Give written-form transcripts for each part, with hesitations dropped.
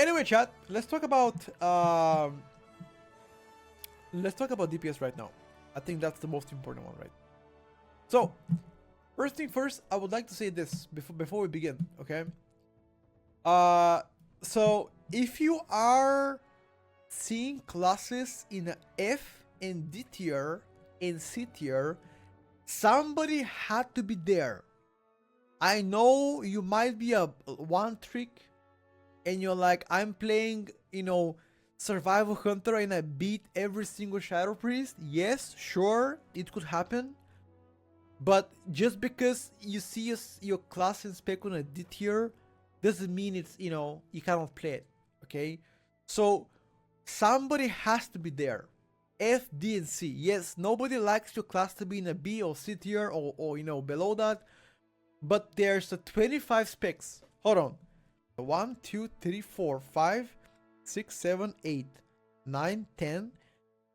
Anyway, chat, let's talk about DPS right now. I think that's the most important one, right? So, first thing first, I would like to say this before we begin, okay? So if you are seeing classes in a F and D tier and C tier, somebody had to be there. I know you might be a one trick and you're like, I'm playing, Survival Hunter and I beat every single Shadow Priest. Yes, sure, it could happen. But just because you see your class in spec on a D tier doesn't mean it's, you cannot play it, okay? So somebody has to be there. F, D, and C. Yes, nobody likes your class to be in a B or C tier or below that. But there's a 25 specs. Hold on. 1, 2, 3, 4, 5, 6, 7, 8, 9, 10,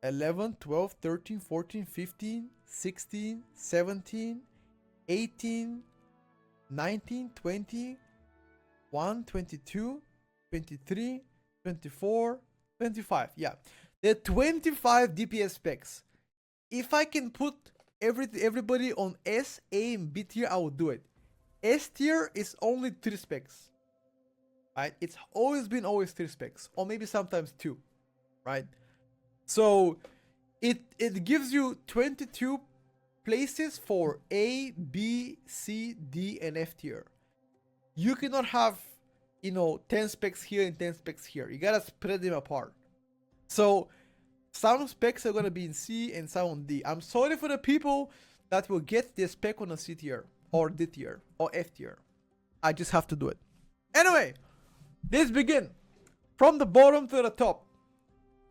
11, 12, 13, 14, 15, 16, 17, 18, 19, 20, 1, 22, 23, 24, 25. Yeah. The 25 DPS specs. If I can put everybody on S, A, and B tier, I will do it. S tier is only 3 specs. Right? It's always been 3 specs. Or maybe sometimes 2. Right? So it gives you 22 places for A, B, C, D, and F tier. You cannot have, 10 specs here and 10 specs here. You gotta spread them apart. So some specs are gonna be in C and some on D. I'm sorry for the people that will get their spec on a C tier or D tier or F tier. I just have to do it. Anyway, let's begin from the bottom to the top.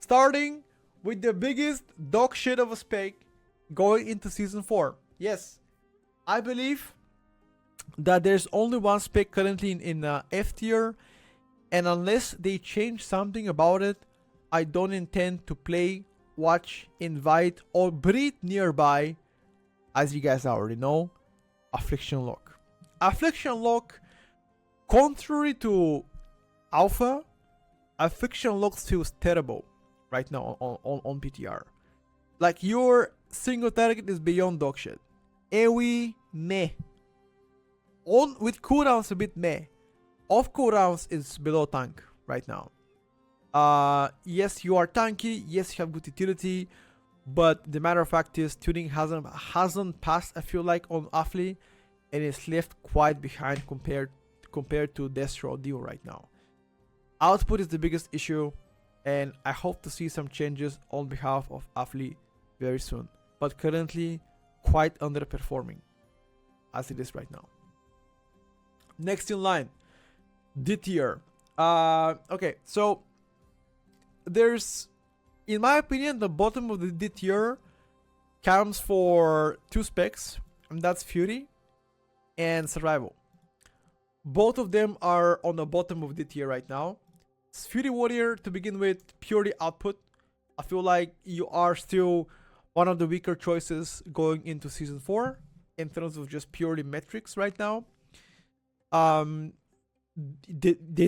Starting with the biggest dog shit of a spec going into season 4. Yes, I believe that there's only one spec currently in F tier, and unless they change something about it, I don't intend to play, watch, invite, or breed nearby, as you guys already know, Affliction Lock. Affliction Lock, contrary to Alpha, Affliction Lock feels terrible right now on PTR. Like, your single target is beyond dog shit. AoE, meh. With cooldowns a bit meh. Off cooldowns is below tank right now. Yes, you are tanky, yes, you have good utility, but the matter of fact is tuning hasn't passed, I feel like, on Affli, and it's left quite behind compared to Destro or Dio right now. Output is the biggest issue, and I hope to see some changes on behalf of Affli very soon, but currently quite underperforming as it is right now. Next in line, D tier. Okay, so there's, in my opinion, the bottom of the D tier comes for 2 specs, and that's Fury and Survival. Both of them are on the bottom of D tier right now. It's Fury Warrior to begin with, purely output. I feel like you are still one of the weaker choices going into season 4 in terms of just purely metrics right now. They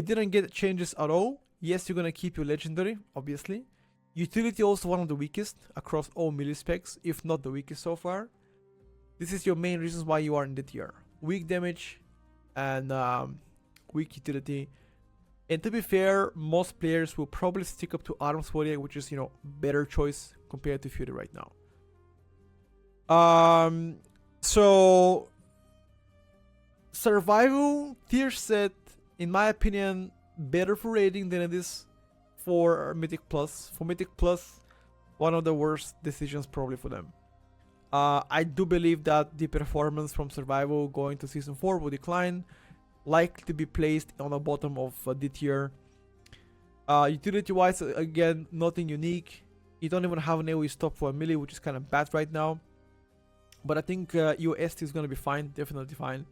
didn't get changes at all. Yes, you're gonna keep your legendary, obviously. Utility also one of the weakest across all melee specs, if not the weakest so far. This is your main reasons why you are in the tier. Weak damage and weak utility. And to be fair, most players will probably stick up to Arms Warrior, which is, better choice compared to Fury right now. So Survival tier set, in my opinion, better for rating than it is for Mythic Plus. For Mythic Plus, one of the worst decisions probably for them. I do believe that the performance from Survival going to Season 4 will decline, likely to be placed on the bottom of D tier. Utility wise, again, nothing unique. You don't even have an AoE stop for a melee, which is kind of bad right now. But I think UST is going to be fine, definitely fine.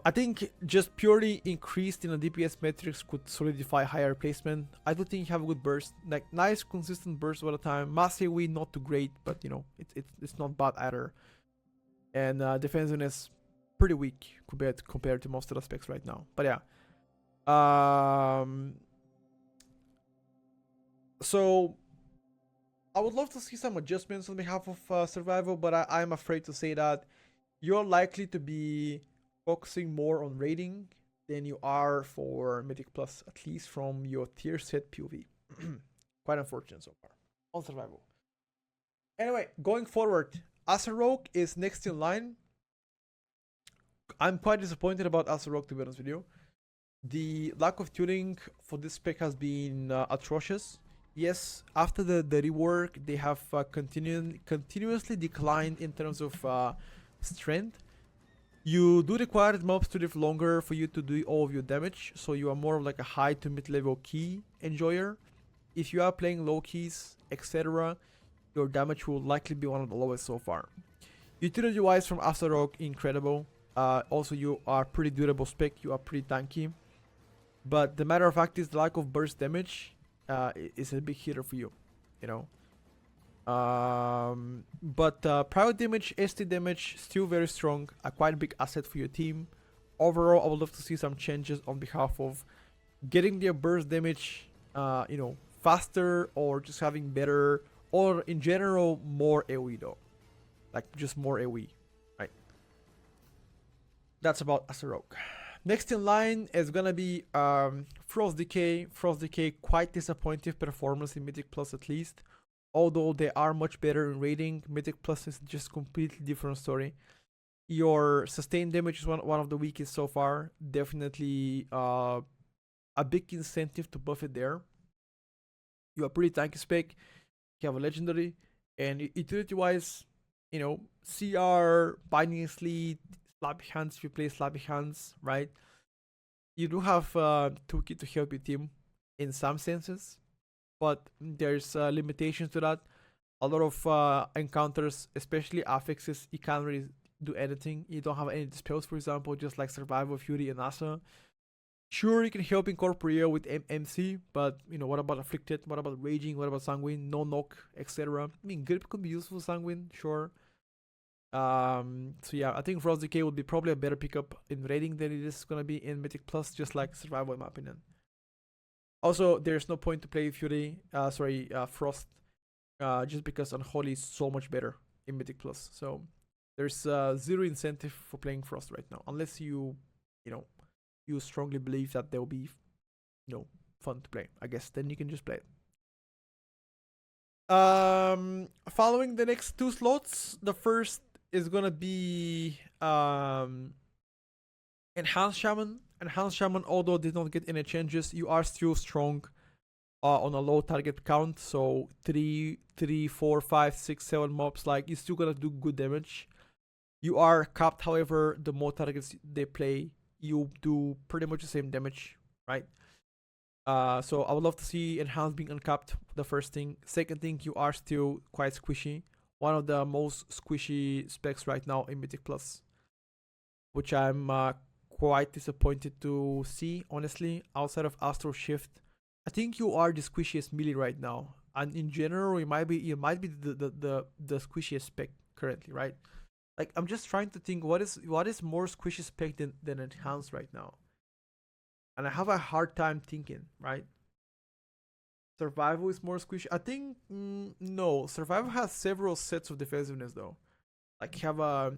I think just purely increased in the DPS metrics could solidify higher placement. I do think you have a good burst, like nice consistent burst all the time. Mass AoE not too great, but it's not bad either. And defensiveness pretty weak compared to most of the specs right now. But yeah, So I would love to see some adjustments on behalf of survival, but I'm afraid to say that you're likely to be focusing more on raiding than you are for Mythic Plus, at least from your tier set POV. Quite unfortunate so far on survival. Anyway, going forward, Asarogue is next in line. I'm quite disappointed about Asarogue, to be honest with you. The lack of tuning for this spec has been atrocious. Yes, after the rework, they have continuously declined in terms of strength. You do require mobs to live longer for you to do all of your damage, so you are more of like a high to mid level key enjoyer. If you are playing low keys, etc., your damage will likely be one of the lowest so far. Utility wise from Asarogue, incredible. Also, you are pretty durable spec, you are pretty tanky. But the matter of fact is the lack of burst damage is a big hitter for you, you know. But private damage, ST damage, still very strong, a quite big asset for your team. Overall, I would love to see some changes on behalf of getting their burst damage, you know, faster, or just having better, or in general, more AoE though. Like, just more AoE, right? That's about Asarogue. Next in line is gonna be Frost Decay. Frost Decay, quite disappointing performance in Mythic Plus at least. Although they are much better in raiding, Mythic Plus is just completely different story. Your sustained damage is one of the weakest so far. Definitely a big incentive to buff it there. You are pretty tanky spec. You have a legendary, and utility wise, you know, CR, Binding Sleet, Slappy Hands if you play Slappy Hands, right? You do have toolkit to help your team in some senses, but there's limitations to that. A lot of encounters, especially affixes, you can't really do anything. You don't have any dispels, for example, just like Survival, Fury, and Asa. Sure, you can help incorporate with MC, but you know, what about Afflicted? What about Raging? What about Sanguine? No knock, etc. I mean, Grip could be useful, Sanguine, sure. So yeah, I think Frost Decay would be probably a better pickup in raiding than it is gonna be in Mythic Plus, just like Survival in my opinion. Also, there's no point to play Fury, Frost, just because Unholy is so much better in Mythic Plus. So there's zero incentive for playing Frost right now, unless you strongly believe that they'll be, fun to play. I guess then you can just play it. Following the next two slots, the first is gonna be Enhanced Shaman. Enhanced Shaman, although did not get any changes, you are still strong on a low target count. So 3, 4, 5, 6, 7 mobs, like you're still gonna do good damage. You are capped, however, the more targets they play, you do pretty much the same damage, right? So I would love to see Enhanced being uncapped, the first thing. Second thing, you are still quite squishy. One of the most squishy specs right now in Mythic Plus, which I'm quite disappointed to see, honestly. Outside of Astral Shift, I think you are the squishiest melee right now, and in general, you might be the squishiest spec currently, right? Like, I'm just trying to think what is more squishy spec than Enhanced right now, and I have a hard time thinking, right? Survival is more squishy. I think no. Survival has several sets of defensiveness though. Like, you have a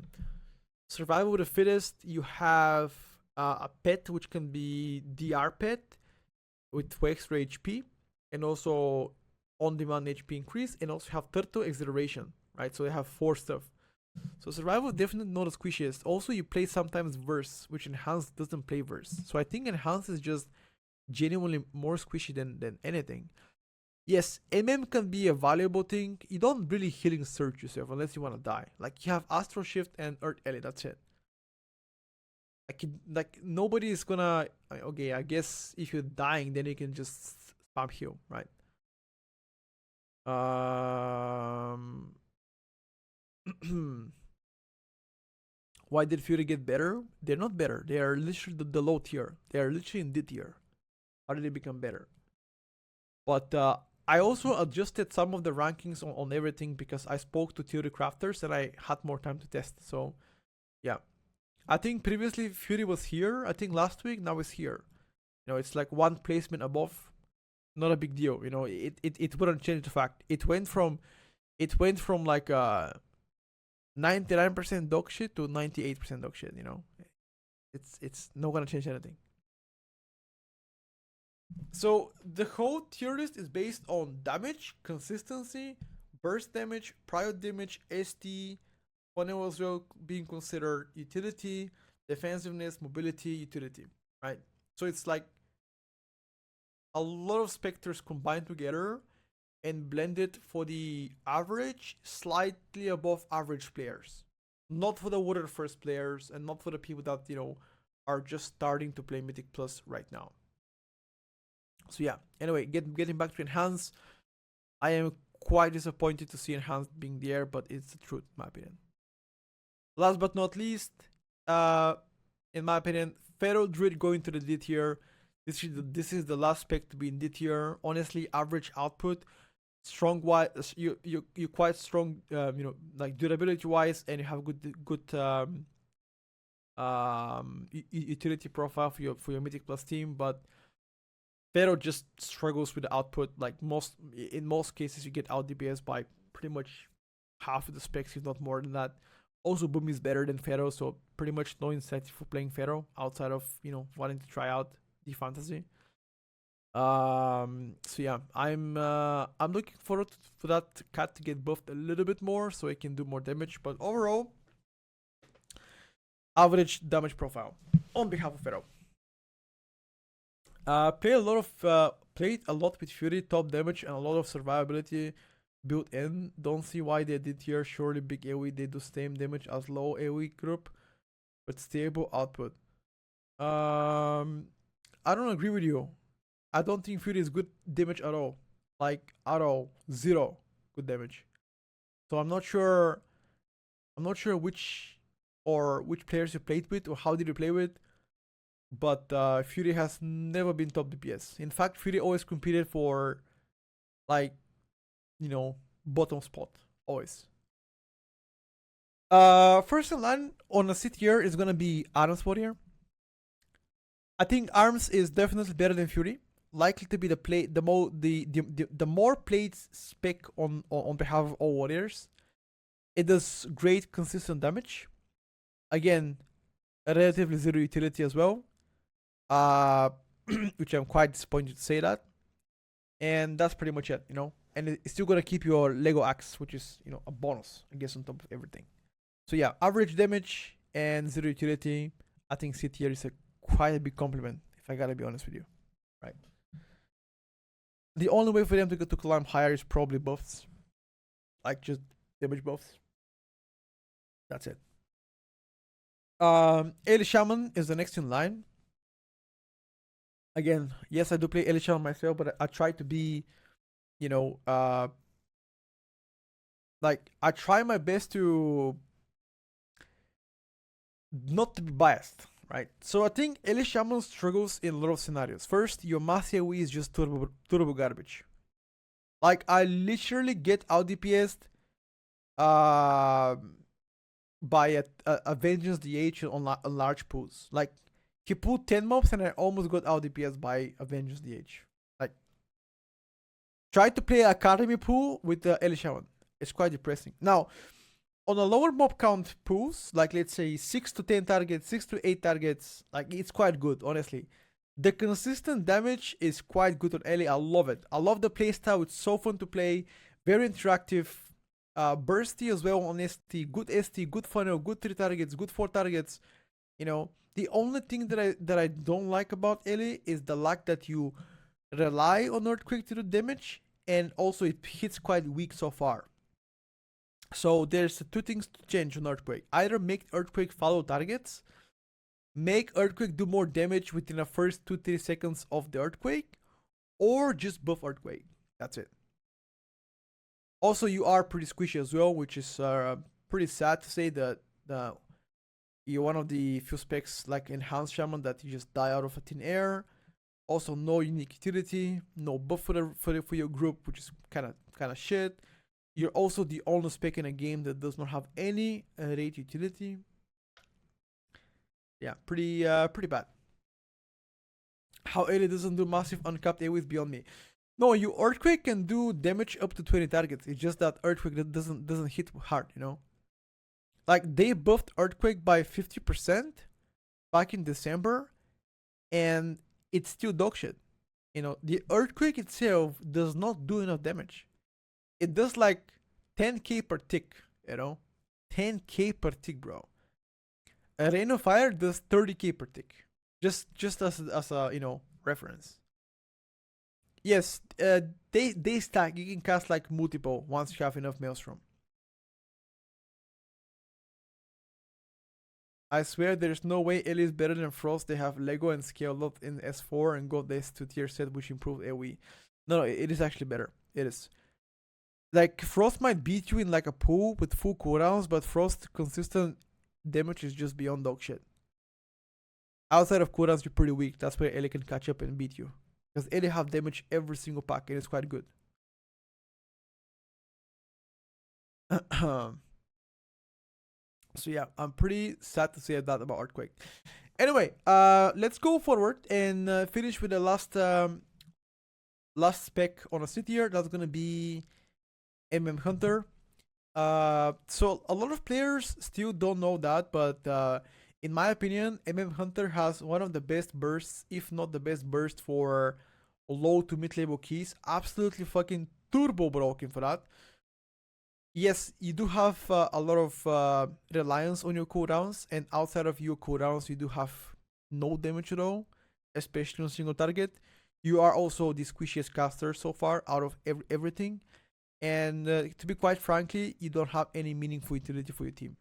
Survival with the Fittest. You have a pet which can be DR pet with 2 extra HP, and also on-demand HP increase, and also have Turtle Exhilaration, right? So they have 4 stuff. So Survival definitely not the squishiest. Also, you play sometimes Verse, which Enhanced doesn't play Verse. So I think Enhanced is just genuinely more squishy than anything. Yes, MM can be a valuable thing. You don't really healing surge yourself unless you want to die. Like, you have Astral Shift and Earth Elite, that's it. Like nobody is gonna. Okay, I guess if you're dying, then you can just spam heal, right? Why did Fury get better? They're not better. They are literally the low tier. They are literally in D tier. How did they become better? But I also adjusted some of the rankings on everything because I spoke to theory crafters and I had more time to test. So yeah, I think previously Fury was here. I think last week, now it's here. You know, it's like one placement above. Not a big deal. You know, it wouldn't change the fact. It went from like 99% dog shit to 98% dog shit. You know, it's not gonna change anything. So the whole tier list is based on damage, consistency, burst damage, prior damage, ST, funnel as well being considered, utility, defensiveness, mobility, utility, right? So it's like a lot of specters combined together and blended for the average, slightly above average players. Not for the water first players and not for the people that, are just starting to play Mythic Plus right now. So yeah, anyway, getting back to Enhance, I am quite disappointed to see Enhance being there, but it's the truth, in my opinion. Last but not least, in my opinion, Pharaoh Druid going to the D tier. This is the last spec to be in D tier. Honestly, average output, strong wise, you quite strong, like durability wise, and you have good utility profile for your Mythic Plus team, but Pharaoh just struggles with the output. Like in most cases, you get out DPS by pretty much half of the specs, if not more than that. Also, Boom is better than Pharaoh, so pretty much no incentive for playing Pharaoh outside of wanting to try out the fantasy. So yeah, I'm looking forward for that cat to get buffed a little bit more so it can do more damage. But overall, average damage profile on behalf of Pharaoh. Played a lot with Fury, top damage, and a lot of survivability built in. Don't see why they did here. Surely big AoE, they do same damage as low AoE group, but stable output. I don't agree with you. I don't think Fury is good damage at all. Like at all, zero good damage. So I'm not sure which players you played with or how did you play with. But Fury has never been top DPS. In fact, Fury always competed for, like, bottom spot. Always. First in line on a C tier is gonna be Arms Warrior. I think Arms is definitely better than Fury. Likely to be the more played spec on behalf of all warriors. It does great consistent damage. Again, relatively zero utility as well. Which I'm quite disappointed to say that. And that's pretty much it, And it's still gonna keep your Lego axe, which is, a bonus, I guess, on top of everything. So yeah, average damage and zero utility. I think C tier is quite a big compliment, if I gotta be honest with you. Right. The only way for them to climb higher is probably buffs. Like just damage buffs. That's it. Eli Shaman is the next in line. Again, yes, I do play Eli Shaman myself, but I try to be, like I try my best to not to be biased, right? So I think Eli Shaman struggles in a lot of scenarios. First, your mass AoE is just turbo garbage. Like I literally get out DPS'd by a Vengeance DH on large pools. Like he pulled 10 mobs and I almost got out DPS by a Vengeance DH. Like try to play Academy pool with the Eli Shaman. It's quite depressing. Now, on a lower mob count pools, like let's say 6 to 10 targets, 6 to 8 targets, like it's quite good, honestly. The consistent damage is quite good on Eli. I love it. I love the playstyle. It's so fun to play. Very interactive. Bursty as well on ST. Good ST, good funnel, good 3 targets, good 4 targets. The only thing that I don't like about Eli is the lack that you rely on Earthquake to do damage, and also it hits quite weak so far. So there's 2 things to change on Earthquake. Either make Earthquake follow targets, make Earthquake do more damage within the first 2-3 seconds of the Earthquake, or just buff Earthquake. That's it. Also, you are pretty squishy as well, which is pretty sad to say that you're one of the few specs like Enhanced Shaman that you just die out of a thin air. Also, no unique utility, no buff for your group, which is kind of shit. You're also the only spec in a game that does not have any rate utility. Yeah, pretty bad. How Ellie doesn't do massive uncapped AoE is beyond me. No, you Earthquake can do damage up to 20 targets. It's just that Earthquake that doesn't hit hard, you know? Like they buffed Earthquake by 50% back in December, and it's still dog shit. You know, the Earthquake itself does not do enough damage. It does like 10k per tick, you know? 10k per tick, bro. A Rain of Fire does 30k per tick. Just as a, you know, reference. Yes, they stack. You can cast like multiple once you have enough Maelstrom. I swear there's no way Ellie is better than Frost. They have Lego and scale a lot in S4 and got this 2-tier set which improved AoE. No, it is actually better. It is. Like Frost might beat you in like a pool with full cooldowns, but Frost consistent damage is just beyond dog shit. Outside of cooldowns, you're pretty weak. That's where Ellie can catch up and beat you. Because Ellie have damage every single pack and it's quite good. So yeah, I'm pretty sad to say that about Earthquake. Anyway, let's go forward and finish with the last spec on a city here. That's gonna be Hunter. So a lot of players still don't know that, but in my opinion, Hunter has one of the best bursts, if not the best burst for low to mid level keys. Absolutely fucking turbo broken for that. Yes, you do have a lot of reliance on your cooldowns, and outside of your cooldowns, you do have no damage at all, especially on single target. You are also the squishiest caster so far out of everything, and to be quite frankly, you don't have any meaningful utility for your team.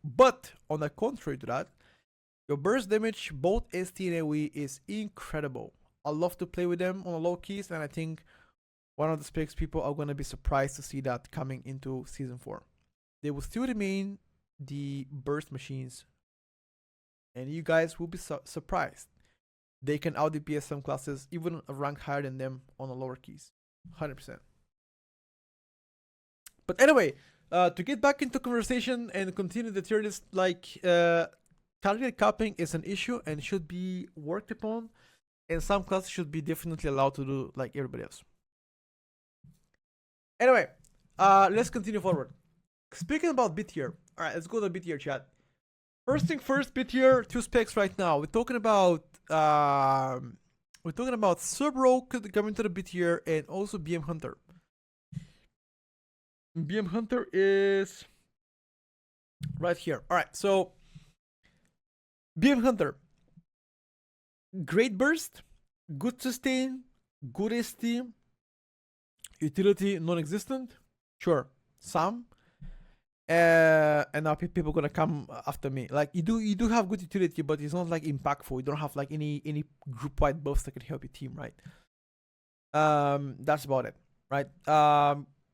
But on the contrary to that, your burst damage, both ST and AoE, is incredible. I love to play with them on the low keys, and I think one of the specs people are going to be surprised to see that coming into Season 4. They will still remain the burst machines, and you guys will be surprised. They can out DPS some classes, even a rank higher than them on the lower keys. 100%. But anyway, to get back into conversation and continue the tier list, like, target capping is an issue and should be worked upon, and some classes should be definitely allowed to do like everybody else. Anyway, let's continue forward. Speaking about bit tier, all right, let's go to bit tier chat. First thing first, bit tier, 2 specs right now. We're talking about Sub Rogue coming to the bit tier and also BM Hunter. BM Hunter is right here. All right, so BM Hunter, great burst, good sustain, good ST, utility non-existent, sure, some, and now people gonna come after me. Like you do have good utility, but it's not like impactful. You don't have like any group wide buffs that can help your team, right? That's about it, right?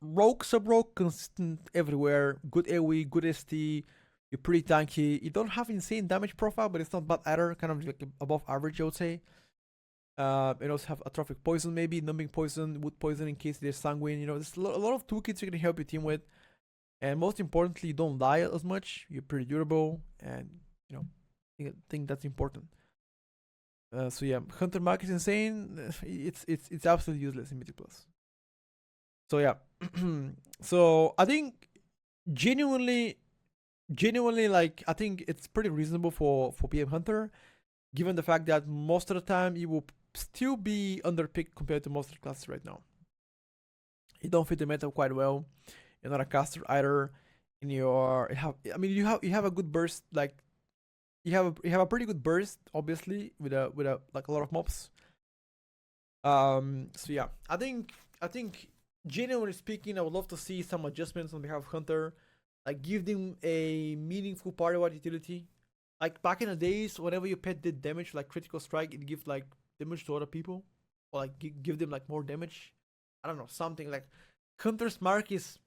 Rogue, sub rogue, consistent everywhere, good AoE, good ST. You're pretty tanky. You don't have insane damage profile, but it's not bad either. Kind of like above average, I would say. And also have atrophic poison, maybe numbing poison, wood poison in case there's sanguine. You know, there's a lot of toolkits you can help your team with. And most importantly, you don't die as much. You're pretty durable, and you know, I think that's important. So yeah, Hunter Mark is insane. It's absolutely useless in Mythic Plus. So yeah, so I think genuinely, like I think it's pretty reasonable for PM Hunter, given the fact that most of the time you will still be underpicked compared to most of the classes right now. You don't fit the meta quite well. You're not a caster either. And you have a good burst. Like you have a pretty good burst, obviously, with a like a lot of mobs. So yeah, I think genuinely speaking, I would love to see some adjustments on behalf of Hunter, like give them a meaningful party-wide utility. Like back in the days, whenever your pet did damage, like critical strike, it gives like damage to other people, or like give them like more damage. I don't know, something like Hunter's Mark is,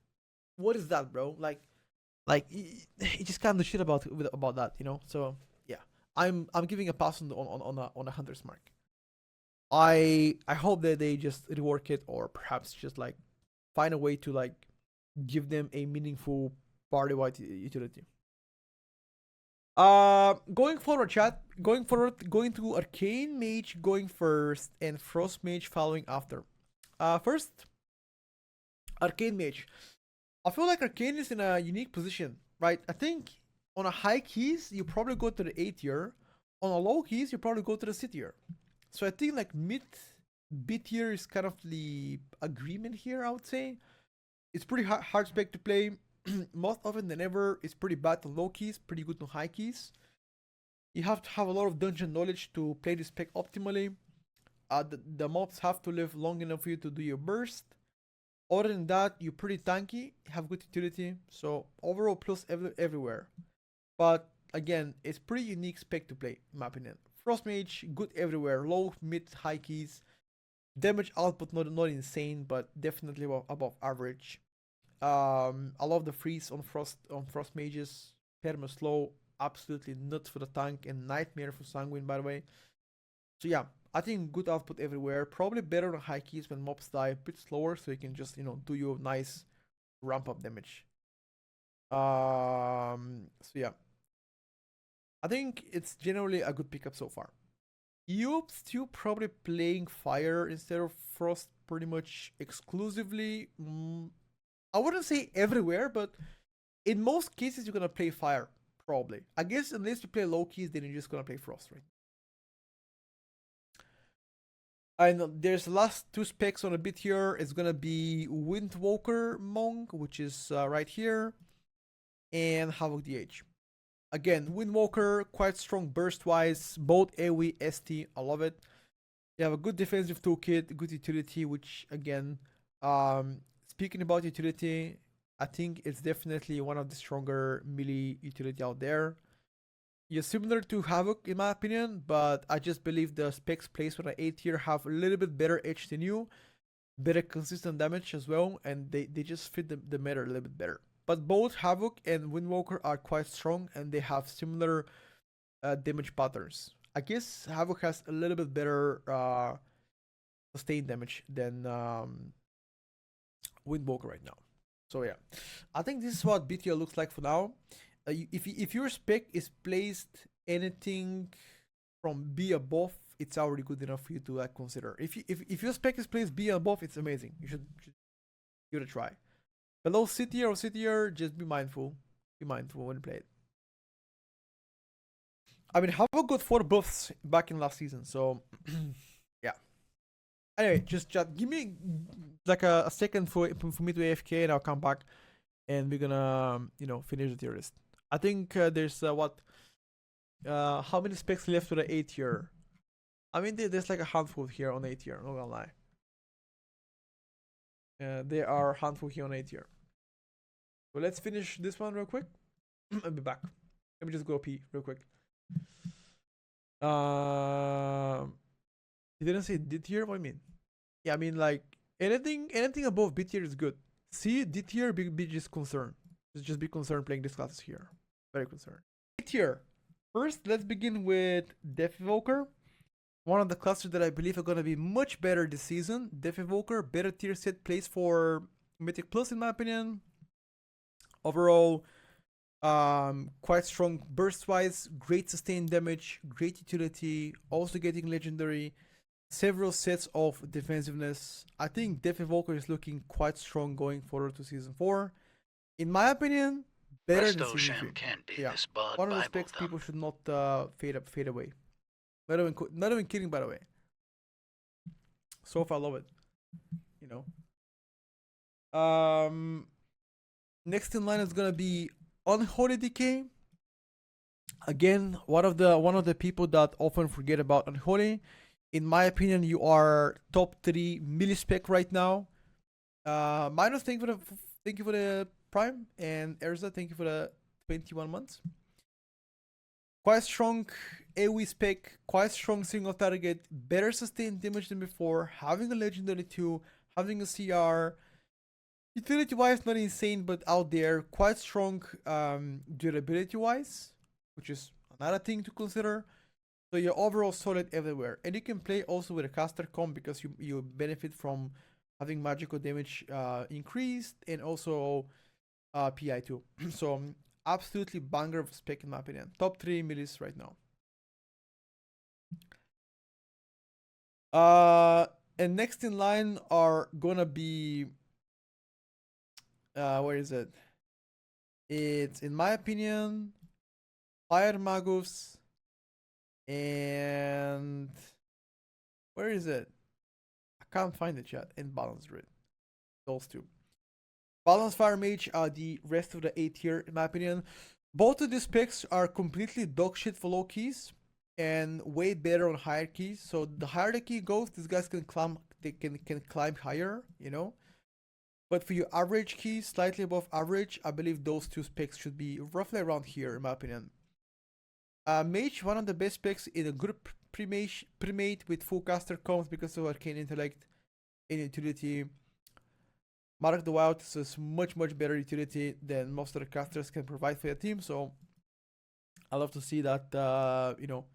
what is that, bro? Like he just kind of shit about that, you know. So yeah, I'm giving a pass on a Hunter's Mark. I hope that they just rework it, or perhaps just like find a way to like give them a meaningful party-wide utility. Going forward, chat. Going forward, going to Arcane Mage going first and Frost Mage following after. First, Arcane Mage. I feel like Arcane is in a unique position, right? I think on a high keys, you probably go to the A tier. On a low keys, you probably go to the C tier. So I think like B tier is kind of the agreement here, I would say. It's pretty hard spec to play. Most often than ever, it's pretty bad to low keys, pretty good to high keys. You have to have a lot of dungeon knowledge to play this spec optimally. The mobs have to live long enough for you to do your burst. Other than that, you're pretty tanky, have good utility, so overall plus everywhere. But again, it's pretty unique spec to play, in my opinion. Frost Mage, good everywhere, low, mid, high keys. Damage output not insane, but definitely above average. I love the freeze on Frost Mages. Perma slow, absolutely nuts for the tank and nightmare for Sanguine, by the way. So yeah, I think good output everywhere. Probably better on high keys when mobs die a bit slower, so you can just do your nice ramp up damage. So yeah, I think it's generally a good pickup so far. You're still probably playing fire instead of frost pretty much exclusively. I wouldn't say everywhere, but in most cases you're gonna play fire probably. I guess unless you play low keys, then you're just gonna play frost, right? And there's the last two specs on a bit here. It's gonna be Windwalker Monk, which is right here, and Havoc DH. Again, Windwalker, quite strong burst-wise, both AoE, ST, I love it. You have a good defensive toolkit, good utility, which again, speaking about utility, I think it's definitely one of the stronger melee utility out there. You're similar to Havoc in my opinion, but I just believe the specs placed on an A tier have a little bit better edge than you, better consistent damage as well, and they just fit the meta a little bit better. But both Havoc and Windwalker are quite strong and they have similar damage patterns. I guess Havoc has a little bit better sustained damage than Windwalker right now. So yeah, I think this is what BTL looks like for now. If your spec is placed anything from B above, it's already good enough for you to consider. If your spec is placed B above, it's amazing. You should give it a try. Below C tier or C tier, just be mindful. Be mindful when you play it. I mean, Havoc got 4 buffs back in last season, so yeah. Anyway, just give me like a second for me to AFK, and I'll come back, and we're gonna finish the tier list. I think there's how many specs left to the A tier? I mean, there's like a handful here on A tier. Not gonna lie. There are a handful here on A tier. So let's finish this one real quick. I'll be back. Let me just go pee real quick. He didn't say D tier. What do you mean? Yeah, I mean like anything above B tier is good. C, D tier, be just concerned. Just be concerned playing these classes here. Very concerned. A tier. First, let's begin with Death Evoker. One of the classes that I believe are gonna be much better this season. Death Evoker, better tier set place for Mythic Plus in my opinion. Overall, quite strong burst wise, great sustained damage, great utility, also getting legendary, several sets of defensiveness. I think Death Evoker is looking quite strong going forward to season 4. In my opinion, better than season 3. Yeah, one of the specs people should not fade away. Not even kidding, by the way. So far, I love it. Next in line is gonna be Unholy Decay. Again, one of the people that often forget about Unholy. In my opinion, you are top 3 millispec right now. Minus, thank you for the Prime, and Erza, thank you for the 21 months. Quite strong AoE spec, quite strong single target, better sustained damage than before, having a legendary 2, having a CR. Utility wise, not insane, but out there. Quite strong durability wise, which is another thing to consider. So you're overall solid everywhere. And you can play also with a caster comp because you benefit from having magical damage increased and also PI too. So absolutely banger of spec in my opinion. Top 3 millis right now. And next in line are gonna be where is it? It's in my opinion Fire Magus and where is it? I can't find it yet. And Balance Druid. Those two. Balance Fire Mage are the rest of the A tier in my opinion. Both of these picks are completely dog shit for low keys and way better on higher keys. So the higher the key goes, these guys can climb. They can climb higher, you know. But for your average keys, slightly above average, I believe those two picks should be roughly around here, in my opinion. Mage, one of the best picks in a group pre-made with full caster comms because of Arcane Intellect and utility. Mark the Wild is much better utility than most of the casters can provide for your team. So I love to see that you know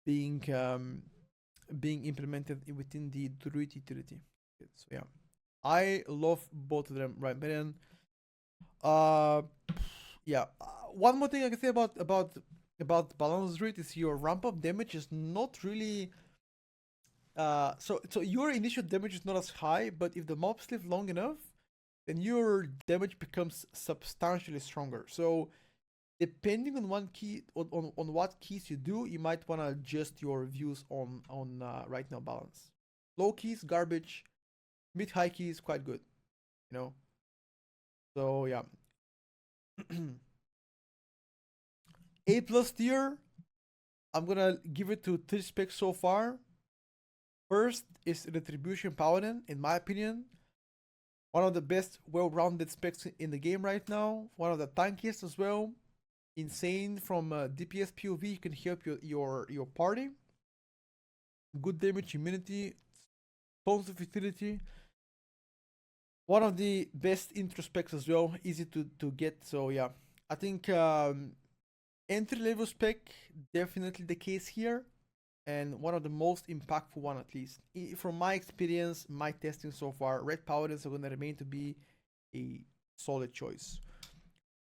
being implemented within the Druid utility. So yeah, I love both of them right then. Yeah. One more thing I can say about Balance Druid is your ramp up damage is not really so your initial damage is not as high, but if the mobs live long enough, then your damage becomes substantially stronger. So depending on one key on what keys you do, you might want to adjust your views on right now balance. Low keys garbage, mid high keys quite good, you know. So yeah. A plus tier, I'm gonna give it to 3 specs so far. First is Retribution Paladin, in my opinion. One of the best well-rounded specs in the game right now. One of the tankiest as well. Insane from DPS POV, you can help your party. Good damage, immunity, tons of utility. One of the best intro specs as well, easy to get. So yeah, I think entry level spec definitely the case here, and one of the most impactful one at least. From my experience, my testing so far, Red Paladins are going to remain to be a solid choice.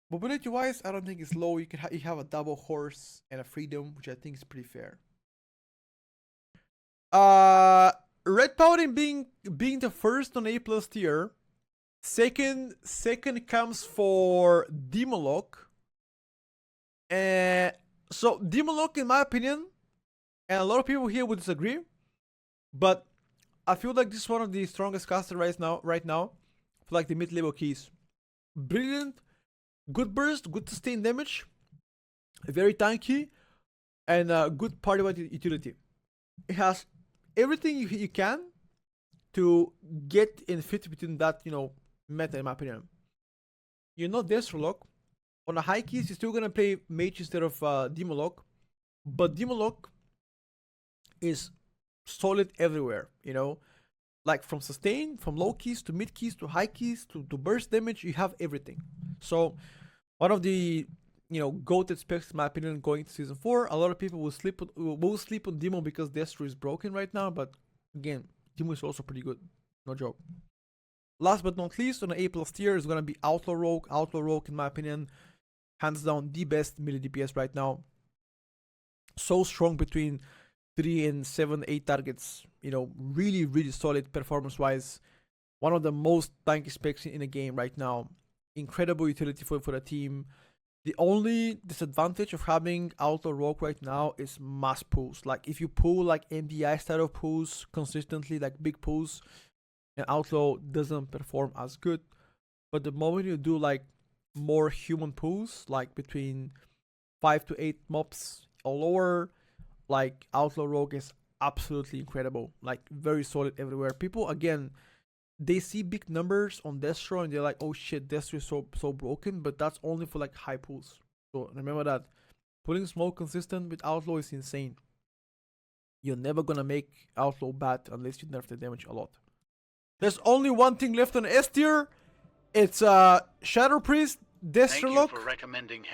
Mobility wise, I don't think it's low. You have a double horse and a freedom, which I think is pretty fair. Red Paladin being the first on A plus tier. Second comes for Demolock. So Demolock, in my opinion, and a lot of people here would disagree, but I feel like this is one of the strongest casters right now for like the mid-level keys. Brilliant, good burst, good sustain damage, very tanky, and good party wide utility. It has everything you can to get in fit between that, you know, meta, in my opinion. You're not Destrolock. On the high keys, you're still gonna play Mage instead of Demolock, but Demolock is solid everywhere, you know, like from sustain, from low keys to mid keys to high keys to burst damage, you have everything. So one of the, you know, goated specs in my opinion going to season 4. A lot of people will sleep on Demo because Destro is broken right now, but again, Demo is also pretty good, no joke. Last but not least, on the A plus tier is gonna be Outlaw Rogue. Outlaw Rogue, in my opinion, hands down the best melee DPS right now. So strong between 3 and 7, 8 targets. You know, really solid performance wise. One of the most tanky specs in the game right now. Incredible utility for the team. The only disadvantage of having Outlaw Rogue right now is mass pulls. Like if you pull like MDI style of pulls consistently, like big pulls, and Outlaw doesn't perform as good. But the moment you do like more human pulls, like between 5 to 8 mobs or lower, like Outlaw Rogue is absolutely incredible. Like very solid everywhere. People again, they see big numbers on Destro and they're like, oh shit, Destro is so broken, but that's only for like high pulls. So remember that pulling small consistent with Outlaw is insane. You're never gonna make Outlaw bad unless you nerf the damage a lot. There's only one thing left on S tier. It's Shadow Priest, Destrolock,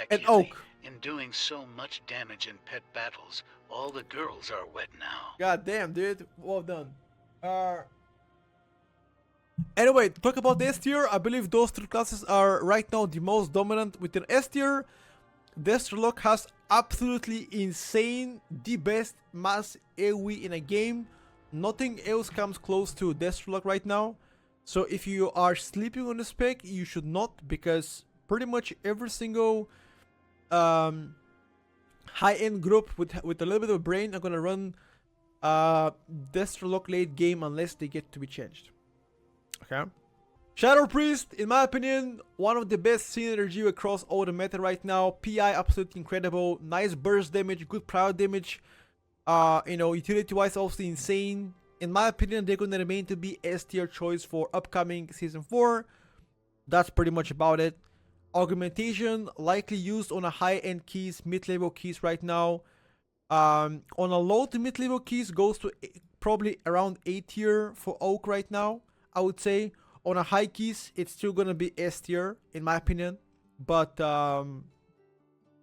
and Oak. In doing so much damage in pet battles, all the girls are wet now. God damn, dude. Well done. Anyway, to talk about the S tier, I believe those three classes are right now the most dominant within S tier. Destrolock has absolutely insane, the best mass AoE in a game. Nothing else comes close to Destrolock right now. So if you are sleeping on the spec, you should not, because pretty much every single high-end group with a little bit of a brain are gonna run Destrolock late game unless they get to be changed. Okay. Shadow Priest, in my opinion, one of the best synergy across all the meta right now. PI absolutely incredible, nice burst damage, good prior damage. You know, utility-wise also insane. In my opinion, they're gonna remain to be S tier choice for upcoming season 4. That's pretty much about it. Augmentation likely used on a high-end keys, mid-level keys right now. On a low to mid-level keys goes to probably around A tier for Oak right now, I would say. On a high keys, it's still gonna be S tier in my opinion. But